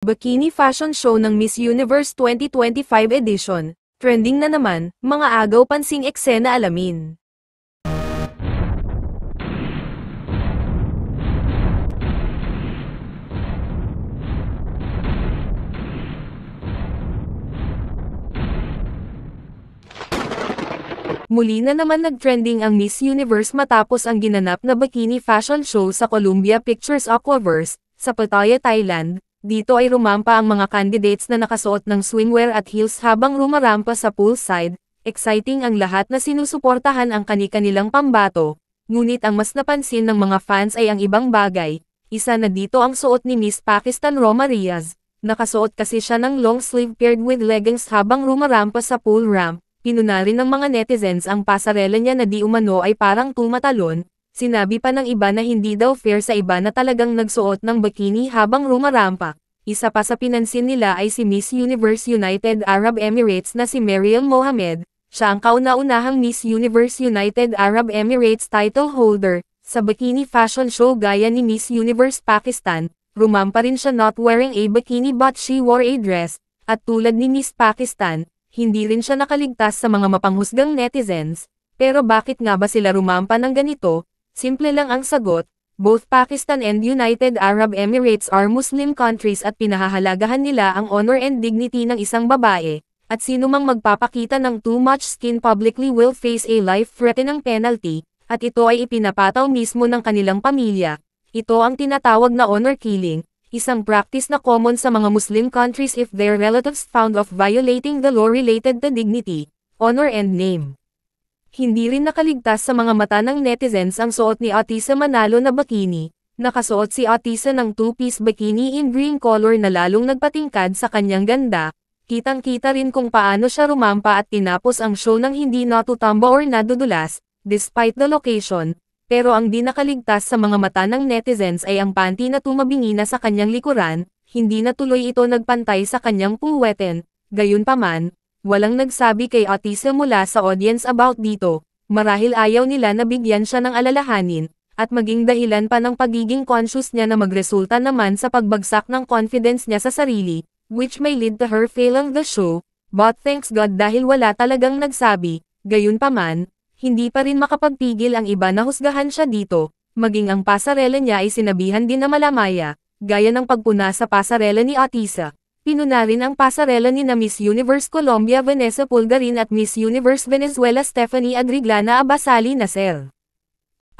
Bikini fashion show ng Miss Universe 2025 edition. Trending na naman, mga agaw pansing eksena alamin. Muli na naman nag-trending ang Miss Universe matapos ang ginanap na bikini fashion show sa Columbia Pictures Aquaverse, sa Pattaya, Thailand. Dito ay rumampa ang mga candidates na nakasuot ng swimwear at heels habang rumarampa sa poolside. Exciting ang lahat na sinusuportahan ang kani-kanilang pambato. Ngunit ang mas napansin ng mga fans ay ang ibang bagay. Isa na dito ang suot ni Miss Pakistan Roma Riaz. Nakasuot kasi siya ng long sleeve paired with leggings habang rumarampa sa pool ramp. Pinuna rin ng mga netizens ang pasarela niya na di umano ay parang tumatalon. Sinabi pa ng iba na hindi daw fair sa iba na talagang nagsuot ng bikini habang rumarampa. Isa pa sa pinansin nila ay si Miss Universe United Arab Emirates na si Mariam Mohammed. Siya ang kauna-unahang Miss Universe United Arab Emirates title holder. Sa bikini fashion show gaya ni Miss Universe Pakistan, rumampa rin siya not wearing a bikini but she wore a dress. At tulad ni Miss Pakistan, hindi rin siya nakaligtas sa mga mapanghusgang netizens. Pero bakit nga ba sila rumampa ng ganito? Simple lang ang sagot, both Pakistan and United Arab Emirates are Muslim countries at pinahahalagahan nila ang honor and dignity ng isang babae, at sino mang magpapakita ng too much skin publicly will face a life-threatening penalty, at ito ay ipinapataw mismo ng kanilang pamilya. Ito ang tinatawag na honor killing, isang practice na common sa mga Muslim countries if their relatives found of violating the law related to dignity, honor and name. Hindi rin nakaligtas sa mga mata ng netizens ang suot ni Atisa Manalo na bikini. Nakasuot si Atisa ng two-piece bikini in green color na lalong nagpatingkad sa kanyang ganda. Kitang-kita rin kung paano siya rumampa at tinapos ang show ng hindi natutumba or nadudulas, despite the location. Pero ang di nakaligtas sa mga mata ng netizens ay ang panty na tumabingi na sa kanyang likuran, hindi na tuloy ito nagpantay sa kanyang puweten. Gayunpaman, walang nagsabi kay Atisa mula sa audience about dito, marahil ayaw nila na bigyan siya ng alalahanin, at maging dahilan pa ng pagiging conscious niya na magresulta naman sa pagbagsak ng confidence niya sa sarili, which may lead to her failing the show, but thanks God dahil wala talagang nagsabi. Gayunpaman, hindi pa rin makapagpigil ang iba na husgahan siya dito, maging ang pasarela niya ay sinabihan din na malamaya, gaya ng pagpuna sa pasarela ni Atisa. Pinuna rin ang pasarela ni na Miss Universe Colombia Vanessa Pulgarin at Miss Universe Venezuela Stephanie Adriglana Abasali Nasser.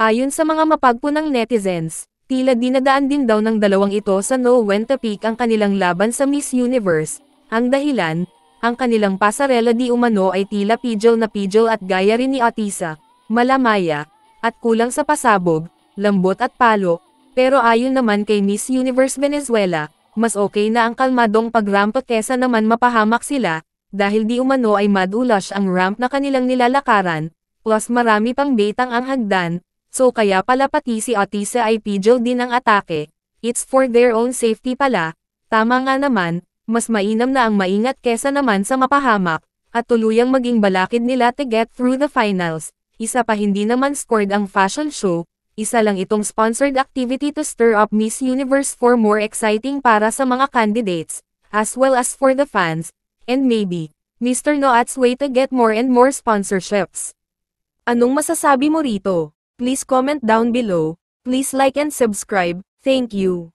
Ayon sa mga mapagpunang netizens, tila dinadaan din daw ng dalawang ito sa no when to pick ang kanilang laban sa Miss Universe. Ang dahilan, ang kanilang pasarela di umano ay tila pidgel at gaya rin ni Atisa, malamaya, at kulang sa pasabog, lambot at palo. Pero ayon naman kay Miss Universe Venezuela, mas okay na ang kalmadong pag-ramp kesa naman mapahamak sila, dahil di umano ay madulas ang ramp na kanilang nilalakaran, plus marami pang betang ang hagdan, so kaya pala pati si Atisa ay pidgel din ang atake. It's for their own safety pala. Tama nga naman, mas mainam na ang maingat kesa naman sa mapahamak, at tuluyang maging balakid nila to get through the finals. Isa pa hindi naman scored ang fashion show. Isa lang itong sponsored activity to stir up Miss Universe for more exciting para sa mga candidates, as well as for the fans, and maybe, Mr. Noat's way to get more and more sponsorships. Anong masasabi mo rito? Please comment down below, please like and subscribe, thank you.